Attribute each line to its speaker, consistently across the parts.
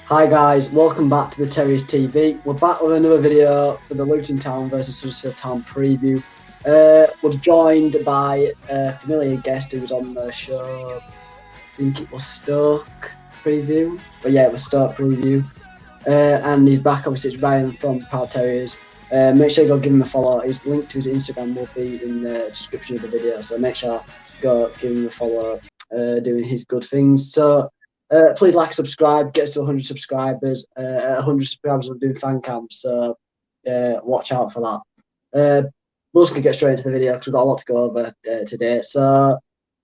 Speaker 1: Hi guys, welcome back to the Terriers TV. We're back with another video for the Luton Town versus Huddersfield Town preview. We're joined by a familiar guest who was on the show. I think it was Stoke preview, but yeah, it was Stoke preview. And he's back. Obviously, it's Ryan from Proud Terriers. Make sure you go give him a follow. His link to his Instagram will be in the description of the video, so make sure you go give him a follow. Doing his good things. So. Please like, subscribe, get us to 100 subscribers. At 100 subscribers, we're doing fan camps, so watch out for that. We're just going to get straight into the video because we've got a lot to go over today. So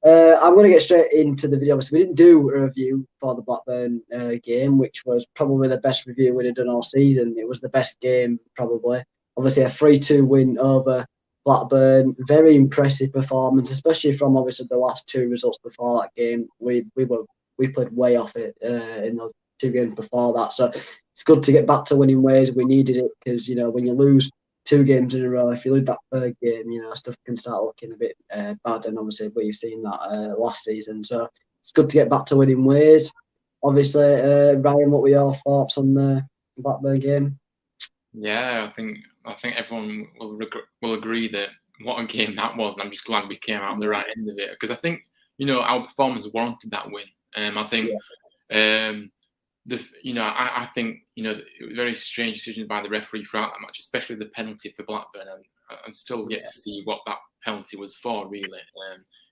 Speaker 1: I'm going to get straight into the video. Obviously, we didn't do a review for the Blackburn game, which was probably the best review we'd have done all season. It was the best game, probably. Obviously, a 3-2 win over Blackburn. Very impressive performance, especially from obviously the last two results before that game. We played way off it in those two games before that. So it's good to get back to winning ways. We needed it because, when you lose two games in a row, if you lose that third game, stuff can start looking a bit bad. And obviously, we've seen that last season. So it's good to get back to winning ways. Obviously, Ryan, what were your thoughts on the Blackburn game?
Speaker 2: Yeah, I think everyone will agree that what a game that was, and I'm just glad we came out on the right end of it because I think our performance warranted that win. I think I think it was a very strange decision by the referee throughout that match, especially the penalty for Blackburn. I'm still yet to see what that penalty was for, really.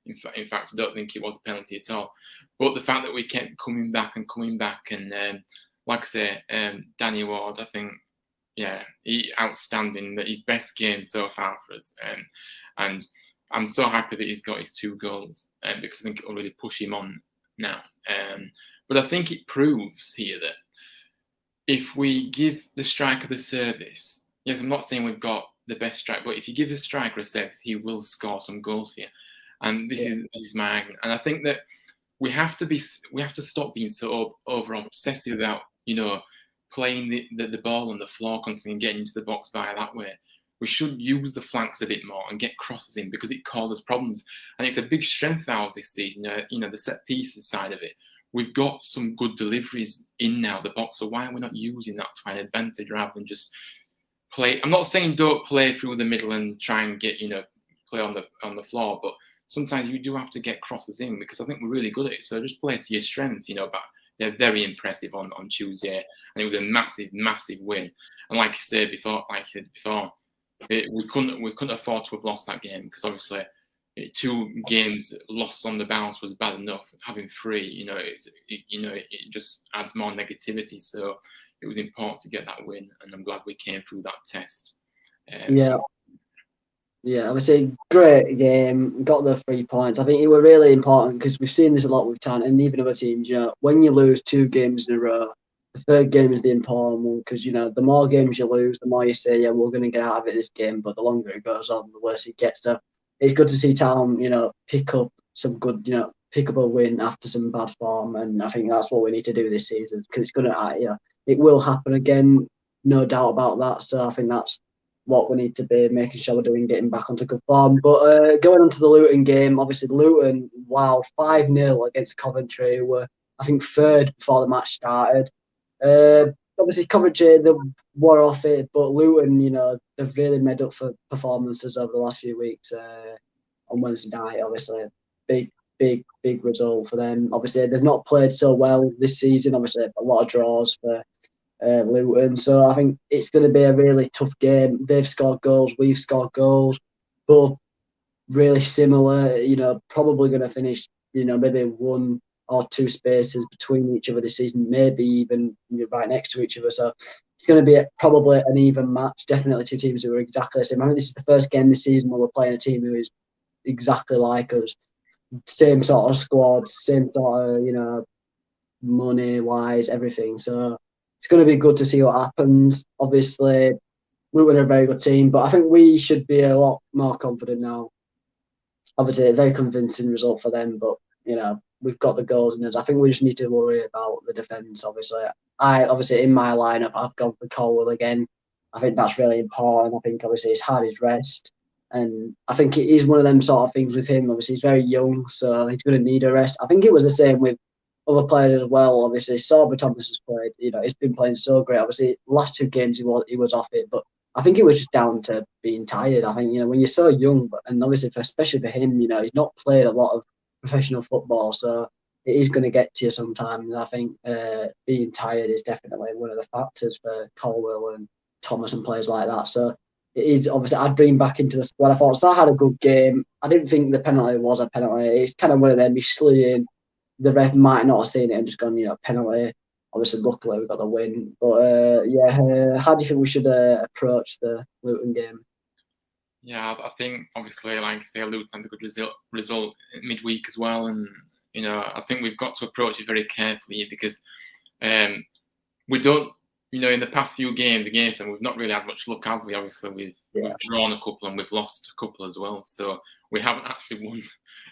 Speaker 2: In fact, I don't think it was a penalty at all. But the fact that we kept coming back, and like I say, Danny Ward, I think, he outstanding. That his best game so far for us, and I'm so happy that he's got his 2 goals because I think it will really push him on now. But I think it proves here that if we give the striker the service, yes, I'm not saying we've got the best striker, but if you give the striker a service, he will score some goals for you. And this is my argument. And I think that we have to stop being so over obsessive about playing the ball on the floor constantly and getting into the box via that way. We should use the flanks a bit more and get crosses in because it causes problems. And it's a big strength of ours this season, the set pieces side of it. We've got some good deliveries in now, the box. So why are we not using that to an advantage rather than just play? I'm not saying don't play through the middle and try and get, play on the floor, but sometimes you do have to get crosses in because I think we're really good at it. So just play to your strengths, but they're very impressive on Tuesday. And it was a massive, massive win. And like I said before, we couldn't afford to have lost that game because obviously 2 games lost on the bounce was bad enough. Having 3, it just adds more negativity. So it was important to get that win, and I'm glad we came through that test.
Speaker 1: Obviously, great game. Got the 3 points. I think it were really important because we've seen this a lot with Town and even other teams. When you lose 2 games in a row, the third game is the important one because the more games you lose, the more you say, yeah, we're going to get out of it this game. But the longer it goes on, the worse it gets. So it's good to see Town, pick up some good, pick up a win after some bad form, and I think that's what we need to do this season because it's going to, it will happen again, no doubt about that. So I think that's what we need to be making sure we're doing, getting back onto good form. But going on to the Luton game, obviously Luton, 5-0 against Coventry, who were I think 3rd before the match started. Obviously Coventry, they were off it, but Luton, they've really made up for performances over the last few weeks. On Wednesday night, obviously, big result for them. Obviously, they've not played so well this season. Obviously, a lot of draws for Luton. So I think it's going to be a really tough game. They've scored goals, we've scored goals, but really similar. Probably going to finish, maybe 1 or 2 spaces between each other this season, maybe even right next to each other. So it's going to be probably an even match. Definitely 2 teams who are exactly the same. I think this is the first game this season where we're playing a team who is exactly like us. Same sort of squad, same sort of, money wise, everything. So it's going to be good to see what happens. Obviously, Luton are a very good team, but I think we should be a lot more confident now. Obviously, a very convincing result for them, but we've got the goals in us. I think we just need to worry about the defence. Obviously in my lineup, I've gone for Colwell again. I think that's really important. I think obviously he's had his rest, and I think it is one of them sort of things with him. Obviously, he's very young, so he's going to need a rest. I think it was the same with other players as well. Obviously, Sorba Thomas has played. He's been playing so great. Obviously, last 2 games he was off it, but I think it was just down to being tired. I think when you're so young, and obviously especially for him, he's not played a lot of professional football, so it is going to get to you sometimes. I think being tired is definitely one of the factors for Colwell and Thomas and players like that. So it is obviously I'd bring back into the squad. I thought Sarr had a good game. I didn't think the penalty was a penalty. It's kind of one of them you slid in. The ref might not have seen it and just gone, penalty. Obviously, luckily we got the win. But how do you think we should approach the Luton game?
Speaker 2: Yeah, I think obviously, like I say, Luton had a good result midweek as well, and I think we've got to approach it very carefully because we don't, in the past few games against them, we've not really had much luck, have we? Obviously, we've drawn a couple and we've lost a couple as well, so we haven't actually won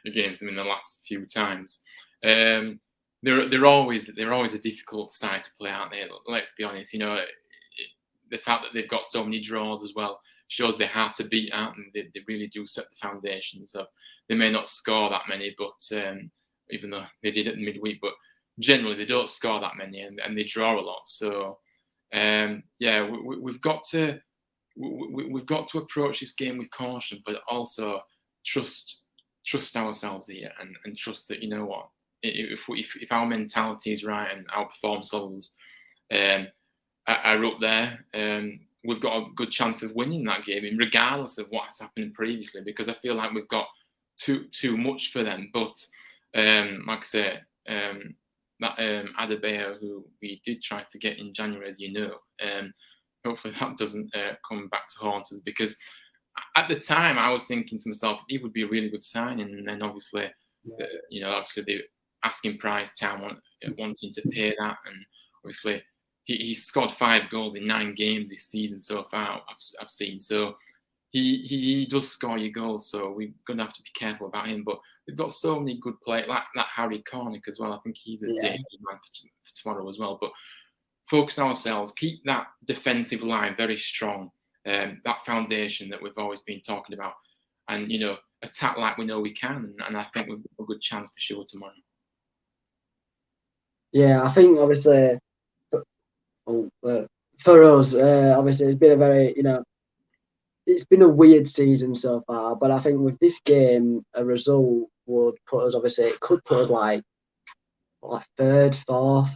Speaker 2: against them in the last few times. They're always a difficult side to play, aren't they? Let's be honest. The fact that they've got so many draws as well shows they're hard to beat out, and they really do set the foundation. So they may not score that many, but even though they did it in midweek, but generally they don't score that many, and they draw a lot. So we've got to approach this game with caution, but also trust ourselves here, and trust that if our mentality is right and our performance levels are up there, we've got a good chance of winning that game, regardless of what has happened previously. Because I feel like we've got too much for them. But like I say, that Adebayo, who we did try to get in January, as you know, hopefully that doesn't come back to haunt us. Because at the time, I was thinking to myself, he would be a really good signing, and then obviously, obviously the asking price town wanting to pay that, and obviously he's scored 5 goals in 9 games this season so far. I've seen, so he does score your goals, so we're gonna have to be careful about him. But they've got so many good players, like that Harry Cornick as well. I think he's a danger man for tomorrow as well. But focus on ourselves, keep that defensive line very strong, that foundation that we've always been talking about, and attack like we know we can. And I think we've got a good chance for sure tomorrow.
Speaker 1: Yeah, I think obviously for us, obviously it's been a very, it's been a weird season so far. But I think with this game, a result would put us, obviously, it could put us like third, fourth.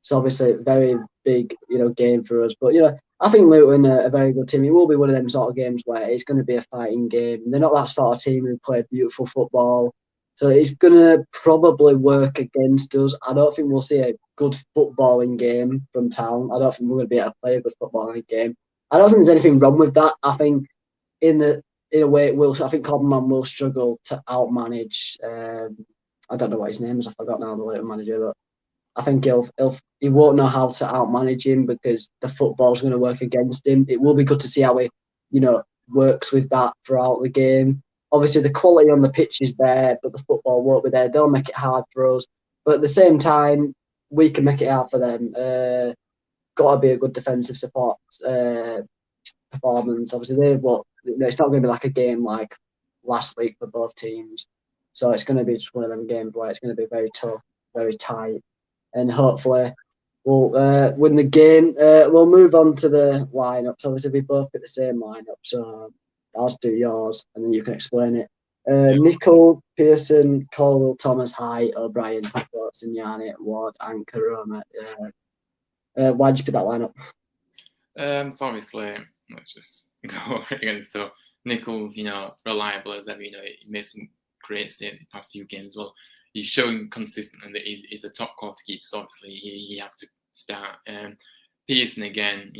Speaker 1: So obviously, very big, game for us. But I think Luton are a very good team. It will be one of them sort of games where it's going to be a fighting game. They're not that sort of team who play beautiful football. So it's going to probably work against us. I don't think we'll see a good footballing game from Town. I don't think we're going to be able to play a good footballing game. I don't think there's anything wrong with that. I think in a way it will. I think Cobman will struggle to outmanage. I don't know what his name is. I forgot now, the Luton manager, but I think he won't know how to outmanage him because the football's going to work against him. It will be good to see how he, works with that throughout the game. Obviously, the quality on the pitch is there, but the football won't be there. They'll make it hard for us, but at the same time, we can make it hard for them. Got to be a good defensive support performance. Obviously, it's not going to be like a game like last week for both teams. So it's going to be just one of them games where it's going to be very tough, very tight, and hopefully we'll win the game. We'll move on to the lineups. Obviously, we both get the same lineup, so I'll just do yours, and then you can explain it. Nicol, Pearson, Colwell, Thomas, High, O'Brien, Watson, Yanni, Ward, and Karoma. Why'd you pick that lineup?
Speaker 2: So obviously, let's just go again. So Nichols, reliable as ever. He made some great saves the past few games as well. He's showing consistently that he's a top quality keeper. So obviously, he has to start. Pearson again,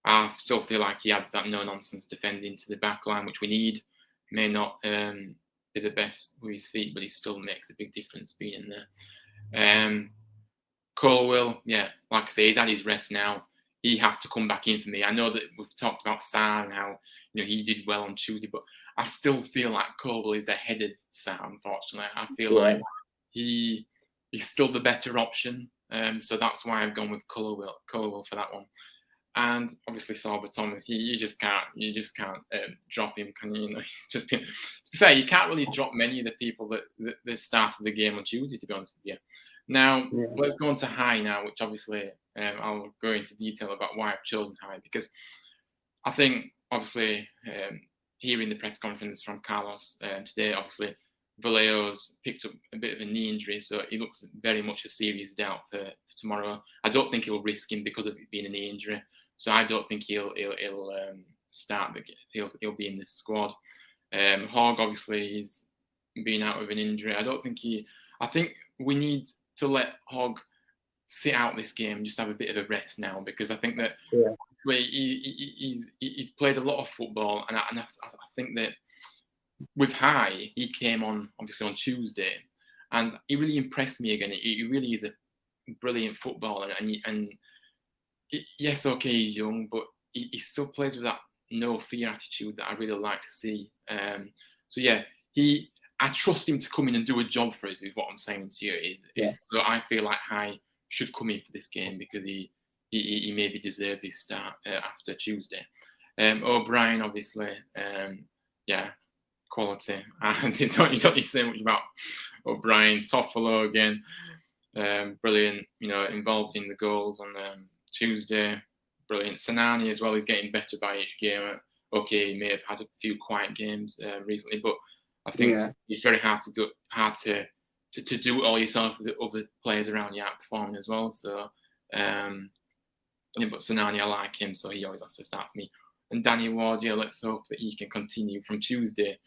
Speaker 2: I still feel like he adds that no-nonsense defending to the back line, which we need. May not be the best with his feet, but he still makes a big difference being in there. Colwell, like I say, he's had his rest now. He has to come back in for me. I know that we've talked about Sarr and how he did well on Tuesday, but I still feel like Colwell is ahead of Sarr, unfortunately. I feel like he's still the better option. So that's why I've gone with Colwell for that one. And obviously Sorba Thomas, you just can't drop him, can you? He's just been, to be fair, you can't really drop many of the people that started the game on Tuesday, to be honest with you. Now,
Speaker 1: Yeah.
Speaker 2: let's go on to high now, which obviously I'll go into detail about why I've chosen high, because I think, obviously, hearing the press conference from Carlos today, obviously, Vallejo's picked up a bit of a knee injury, so he looks very much a serious doubt for tomorrow. I don't think he'll risk him because of it being a knee injury, so I don't think he'll start. He'll be in the squad. Hogg, obviously, he's been out with an injury. I think we need to let Hogg sit out this game, just have a bit of a rest now, because I think that he's played a lot of football, and I think that with High, he came on obviously on Tuesday, and he really impressed me again. He really is a brilliant footballer, and yes, okay, he's young, but he still plays with that no fear attitude that I really like to see. So yeah, I trust him to come in and do a job for us. Is what I'm saying to you. So I feel like High should come in for this game because he maybe deserves his start after Tuesday. O'Brien, obviously, yeah, quality. And you don't need to say much about O'Brien. Toffolo again, brilliant. Involved in the goals on Tuesday. Brilliant. Sanani as well. He's getting better by each game. Okay, he may have had a few quiet games recently, but I think it's very hard to do it all yourself with the other players around you outperforming as well. So, but Sanani, I like him, so he always has to start for me. And Danny Ward, let's hope that he can continue from Tuesday.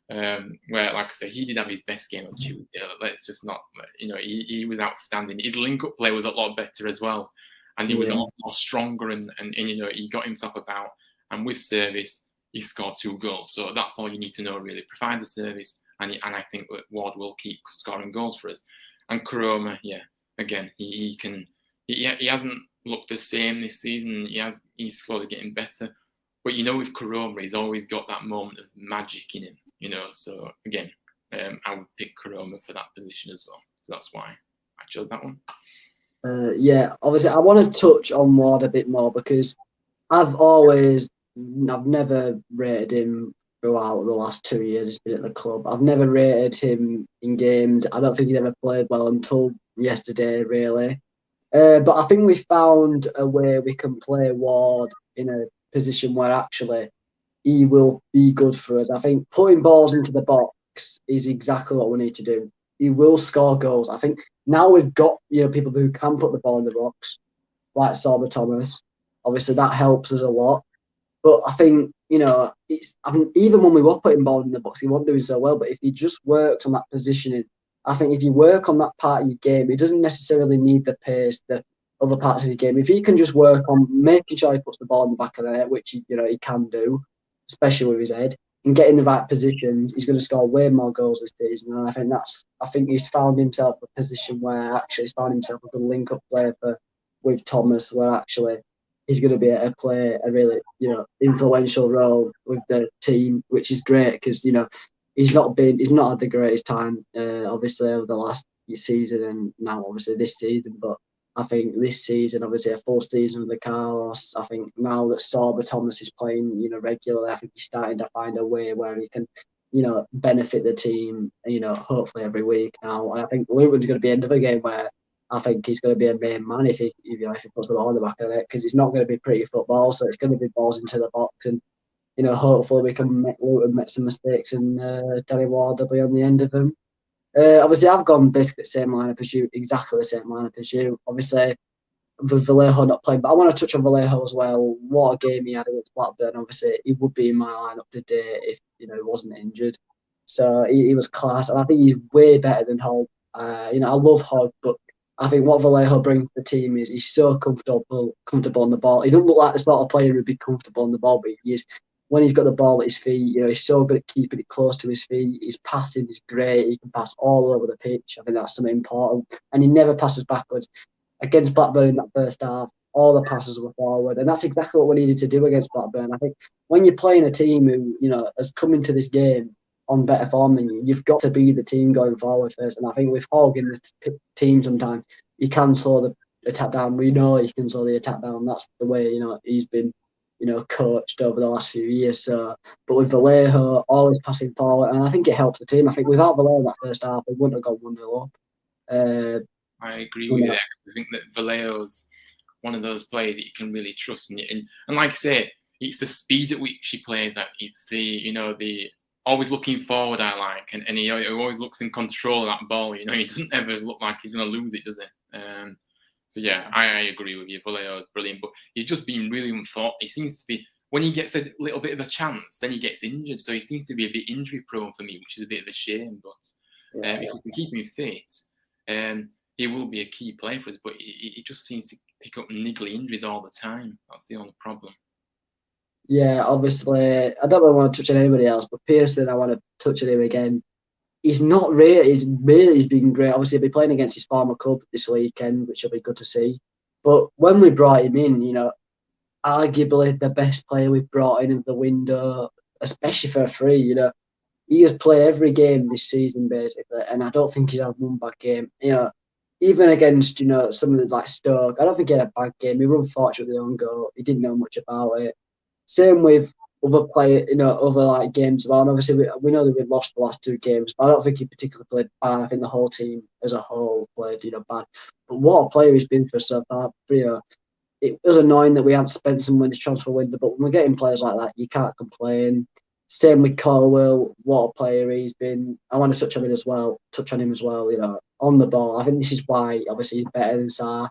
Speaker 2: Where, like I said, he did have his best game on Tuesday. Let's just not, he was outstanding. His link-up play was a lot better as well, and he was a lot more stronger, and he got himself about. And with service, he scored 2 goals. So that's all you need to know, really. Provide the service, and I think that Ward will keep scoring goals for us. And Koroma, again, he hasn't looked the same this season. He's slowly getting better. But with Koroma, he's always got that moment of magic in him. So again, I would pick Koroma for that position as well. So that's why I chose that one.
Speaker 1: Obviously, I want to touch on Ward a bit more because I've never rated him throughout the last 2 years he's been at the club. I've never rated him in games. I don't think he'd ever played well until yesterday, really. But I think we found a way we can play Ward in a position where actually he will be good for us. I think putting balls into the box is exactly what we need to do. He will score goals. I think now we've got people who can put the ball in the box, like Sorba Thomas. Obviously, that helps us a lot. But I think even when we were putting ball in the box, he wasn't doing so well. But if he just works on that positioning, I think if you work on that part of your game, he doesn't necessarily need the pace, the other parts of his game. If he can just work on making sure he puts the ball in the back of the net, which he can do, especially with his head, and get in the right positions, he's going to score way more goals this season. And I think he's found himself a position where actually he's found himself a good link-up player with Thomas, where actually he's going to be able to play a really influential role with the team, which is great because he's not had the greatest time obviously over the last season and now obviously this season, but I think this season, obviously a full season with the Carlos, I think now that Sorba Thomas is playing, regularly, I think he's starting to find a way where he can, benefit the team, hopefully every week now. And I think Luton's going to be another game where I think he's going to be a main man if he puts the ball in the back of it, because it's not going to be pretty football, so it's going to be balls into the box, and hopefully we can make Luton make some mistakes, and Danny Ward will be on the end of them. Obviously, I've gone basically the same lineup as you, exactly the same lineup as you. Obviously, with Vallejo not playing, but I want to touch on Vallejo as well. What a game he had against Blackburn. Obviously, he would be in my lineup today if he wasn't injured. So he was class, and I think he's way better than Hogg. I love Hogg, but I think what Vallejo brings to the team is he's so comfortable on the ball. He doesn't look like the sort of player who'd be comfortable on the ball, but when he's got the ball at his feet, he's so good at keeping it close to his feet. His passing is great. He can pass all over the pitch. I think that's something important. And he never passes backwards. Against Blackburn in that first half, all the passes were forward. And that's exactly what we needed to do against Blackburn. I think when you're playing a team who, has come into this game on better form than you, you've got to be the team going forward first. And I think with Hogg in the team sometimes, he can slow the attack down. We know he can slow the attack down. That's the way, he's been coached over the last few years. So, but with Vallejo always passing forward, and I think it helps the team. I think without Vallejo in that first half, we wouldn't have gone 1-0 up.
Speaker 2: I agree
Speaker 1: You
Speaker 2: with you
Speaker 1: know,
Speaker 2: there, because I think that Vallejo's one of those players that you can really trust. And like I say, it's the speed at which he plays at. It's the always looking forward I like, and he always looks in control of that ball. He doesn't ever look like he's going to lose it, does he? So yeah, I agree with you. Vallejo is brilliant, but he's just been really unfortunate. He seems to be, when he gets a little bit of a chance, then he gets injured. So he seems to be a bit injury prone for me, which is a bit of a shame. But if we can keep him fit, he will be a key player for us. But he just seems to pick up niggly injuries all the time. That's the only problem.
Speaker 1: Yeah, obviously, I don't really want to touch on anybody else, but Pearson, I want to touch on him again. He's not really, he's been great. Obviously, he'll be playing against his former club this weekend, which will be good to see. But when we brought him in, arguably the best player we've brought in of the window, especially for a free. He has played every game this season basically, and I don't think he's had one bad game. Even against some of the like Stoke, I don't think he had a bad game. He was unfortunate with the own goal. He didn't know much about it. Same with other player, other like games. And obviously, we know that we lost the last two games, but I don't think he particularly played bad. I think the whole team as a whole played, bad. But what a player he's been for so far. It was annoying that we hadn't spent some in this transfer window, but when we're getting players like that, you can't complain. Same with Colwell, what a player he's been. I want to touch on him as well. On the ball. I think this is why obviously he's better than Sarr.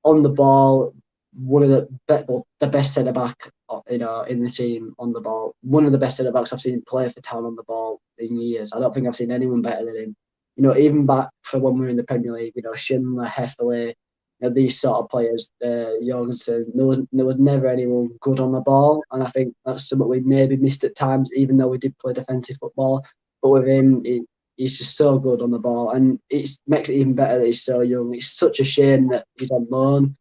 Speaker 1: On the ball, one of the best centre back, in the team on the ball. One of the best centre backs I've seen play for Town on the ball in years. I don't think I've seen anyone better than him. Even back for when we were in the Premier League, Schindler, Heffley, these sort of players, Jorgensen, there was never anyone good on the ball, and I think that's something we maybe missed at times, even though we did play defensive football. But with him, he's just so good on the ball, and it makes it even better that he's so young. It's such a shame that he's on loan.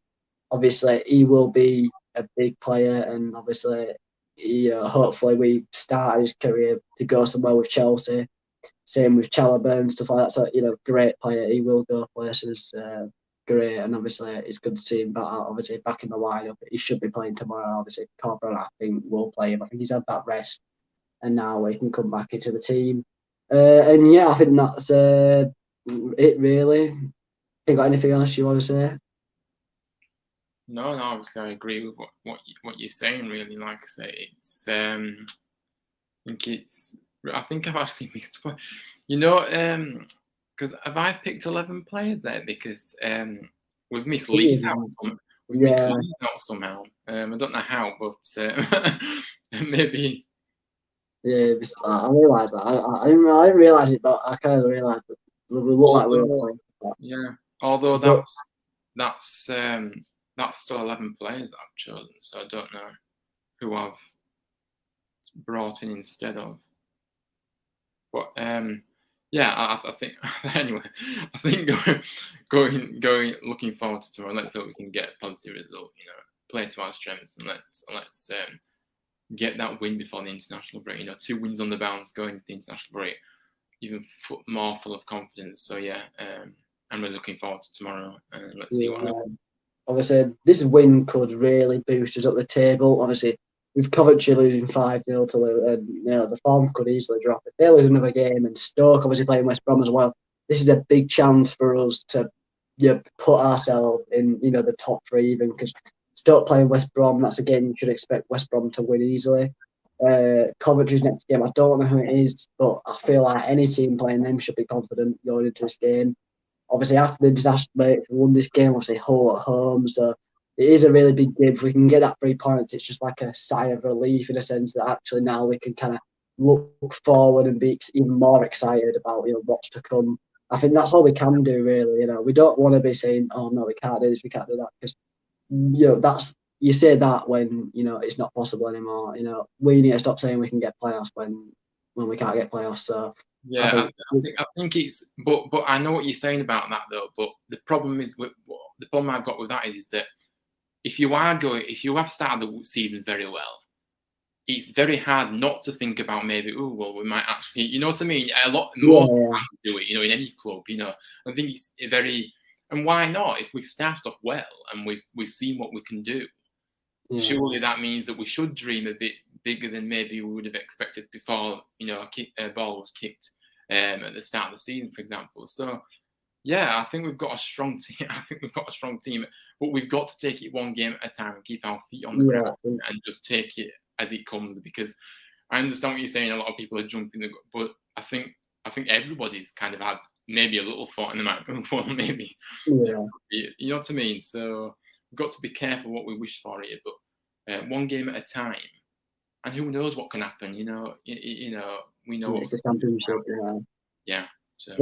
Speaker 1: Obviously, he will be a big player, and obviously, hopefully we start his career to go somewhere with Chelsea. Same with Chalobah and stuff like that. So, great player. He will go places. Great, and obviously it's good to see him back in the lineup. He should be playing tomorrow. Obviously, Corbin, I think, will play him. I think he's had that rest, and now he can come back into the team. And yeah, I think that's it really. You got anything else you want to say?
Speaker 2: No, obviously I agree with what you're saying. Really, like I say, I think I've actually missed one. Because have I picked 11 players there? Because we've missed Leeds out. We've missed Leeds out somehow. I don't know how, but maybe.
Speaker 1: Yeah, I realised that. I didn't realise it, but I kind of realised that we look like we were playing.
Speaker 2: Yeah, although that's still 11 players that I've chosen, so I don't know who I've brought in instead of. But yeah, I think anyway. I think going looking forward to tomorrow. Let's hope we can get a positive result. Play to our strengths, and let's get that win before the international break. 2 wins on the bounce going into the international break, even more full of confidence. So yeah, I'm really looking forward to tomorrow, and let's see what happens.
Speaker 1: Obviously, this win could really boost us up the table. Obviously, with Coventry losing 5-0 to Luton, the form could easily drop. If they lose another game, and Stoke obviously playing West Brom as well, this is a big chance for us to put ourselves in the top 3 even, because Stoke playing West Brom, that's a game you should expect West Brom to win easily. Coventry's next game, I don't know who it is, but I feel like any team playing them should be confident going into this game. Obviously, after the international break, we won this game, obviously, Hull at home. So it is a really big game. If we can get that 3 points, it's just like a sigh of relief in a sense that actually now we can kind of look forward and be even more excited about what's to come. I think that's all we can do, really. We don't want to be saying, "Oh no, we can't do this, we can't do that," because that's you say that when it's not possible anymore. We need to stop saying we can get playoffs when we can't get playoffs. So
Speaker 2: yeah, I think it's, but I know what you're saying about that though. But the problem is, the problem I've got with that is that if you have started the season very well, it's very hard not to think about maybe, oh well, we might actually, you know what I mean? Most fans do it, in any club. I think it's very, and why not? If we've started off well and we've seen what we can do, surely that means that we should dream a bit bigger than maybe we would have expected before a ball was kicked at the start of the season, for example. So Yeah, I think we've got a strong team. I think we've got a strong team, but we've got to take it one game at a time and keep our feet on the ground
Speaker 1: Yeah,
Speaker 2: and just take it as it comes. Because I understand what you're saying. A lot of people are jumping, but I think everybody's kind of had maybe a little thought in the mind. Well, maybe this
Speaker 1: yeah,
Speaker 2: could be it. You know what I mean? So we've got to be careful what we wish for here, but one game at a time. And who knows what can happen? We know
Speaker 1: yeah.
Speaker 2: what
Speaker 1: It's the
Speaker 2: we can
Speaker 1: championship.
Speaker 2: happen. Yeah. So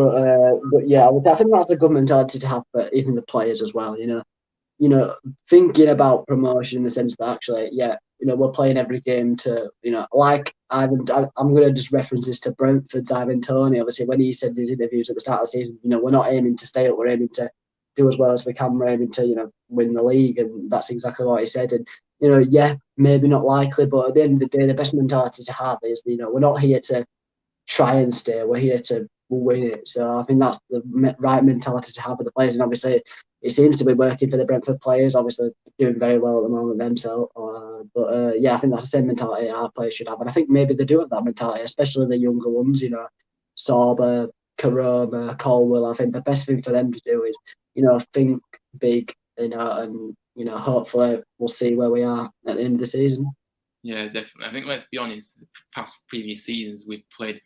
Speaker 1: But yeah, I think that's a good mentality to have for even the players as well. Thinking about promotion in the sense that actually, yeah, we're playing every game to, like I'm going to just reference this to Brentford's Ivan Toney. Obviously, when he said in his interviews at the start of the season, we're not aiming to stay up, we're aiming to do as well as we can, we're aiming to, win the league, and that's exactly what he said. And yeah, maybe not likely, but at the end of the day, the best mentality to have is, we're not here to try and stay. We're here to win it. So I think that's the right mentality to have with the players. And obviously, it seems to be working for the Brentford players. Obviously, doing very well at the moment themselves. But yeah, I think that's the same mentality our players should have. And I think maybe they do have that mentality, especially the younger ones. Sorba, Karoma, Colwell. I think the best thing for them to do is, think big. And hopefully we'll see where we are at the end of the season.
Speaker 2: yeah, definitely. I think let's be honest. The previous seasons we've played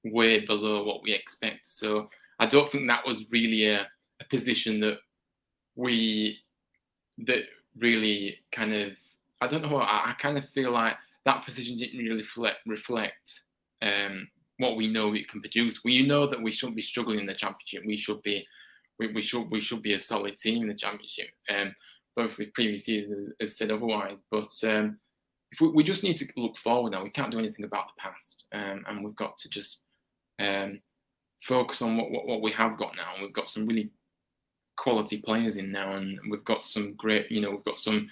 Speaker 2: way below what we expect. So I don't think that was really a position we that really kind of, I don't know. I kind of feel like that position didn't really reflect what we know it can produce. We know that we shouldn't be struggling in the championship. We should be a solid team in the championship. But obviously, previous years has said otherwise. But if we just need to look forward now. We can't do anything about the past, and we've got to just focus on what we have got now. We've got some really quality players in now, and we've got some great. We've got some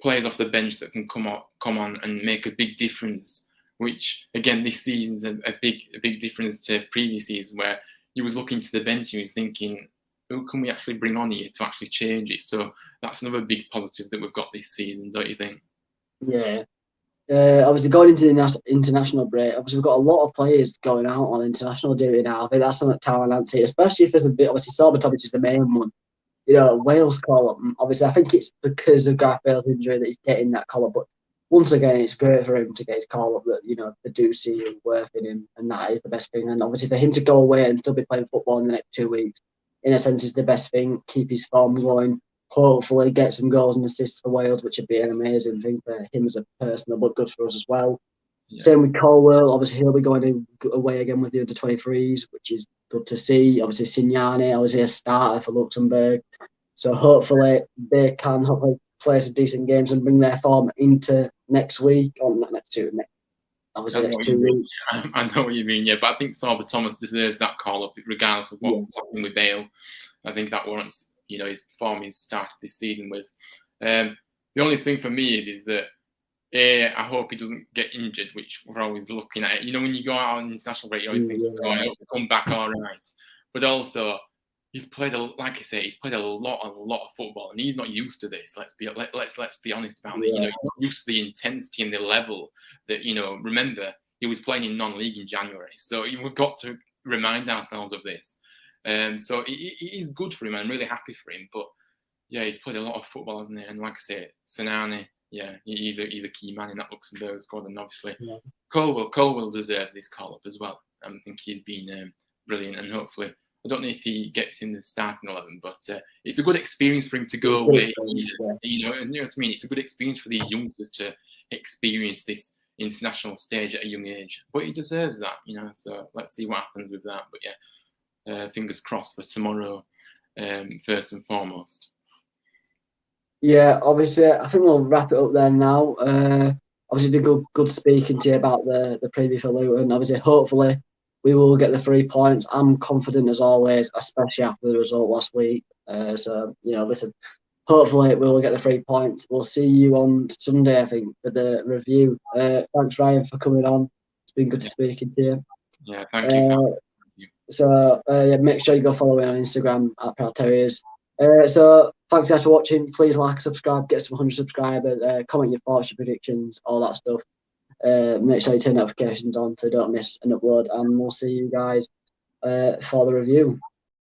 Speaker 2: players off the bench that can come on and make a big difference. Which again, this season's a big difference to previous seasons where you was looking to the bench and you was thinking, who can we actually bring on here to actually change it? So that's another big positive that we've got this season, don't you think?
Speaker 1: Yeah. Obviously, going into the international break, obviously we've got a lot of players going out on international duty now. I think that's something Taiwan Nancy, especially if there's a bit. Obviously, Sorbatovich is the main one. Wales call up. Obviously, I think it's because of Gareth Bale's injury that he's getting that call up. But once again, it's great for him to get his call up. That they do see him worth in him, and that is the best thing. And obviously, for him to go away and still be playing football in the next 2 weeks, in a sense, is the best thing. Keep his form going. Hopefully, get some goals and assists for Wales, which would be an amazing thing for him as a personal, but good for us as well.
Speaker 2: Yeah.
Speaker 1: Same with Colwell. Obviously, he'll be going away again with the under 23s, which is good to see. Obviously, Signani, obviously a starter for Luxembourg. So hopefully they can play some decent games and bring their form into next week, or not next 2, obviously next 2 weeks.
Speaker 2: I know what you mean, yeah. But I think Sorba Thomas deserves that call up, regardless of what's happening with Bale. I think that warrants, his form he's started this season with. The only thing for me is that I hope he doesn't get injured, which we're always looking at. When you go out on international break, you always think, I hope to come back all right. But also, he's played like I say, he's played a lot of football, and he's not used to this. Let's be honest about it. He's not used to the intensity and the level that Remember, he was playing in non-league in January, so we've got to remind ourselves of this. So it is good for him. I'm really happy for him. But yeah, he's played a lot of football, hasn't he? And like I say, Sinani, yeah, he's a key man in that Luxembourg squad, and obviously Colwell deserves this call up as well. I think he's been brilliant, and hopefully, I don't know if he gets in the starting 11, but it's a good experience for him to go away. You know what I mean? It's a good experience for these youngsters to experience this international stage at a young age. But he deserves that, So let's see what happens with that. But yeah, fingers crossed for tomorrow, first and foremost.
Speaker 1: Yeah, obviously, I think we'll wrap it up there now. Obviously, it's been good speaking to you about the preview for Luton. Obviously, hopefully, we will get the 3 points. I'm confident as always, especially after the result last week. So, listen, hopefully, we will get the 3 points. We'll see you on Sunday, I think, for the review. Thanks, Ryan, for coming on. It's been good speaking to you.
Speaker 2: Yeah, thank you.
Speaker 1: So, make sure you go follow me on Instagram at Proud Terriers. So thanks guys for watching. Please like, subscribe, get some 100 subscribers, comment your thoughts, your predictions, all that stuff. Make sure you turn notifications on so you don't miss an upload, and we'll see you guys for the review.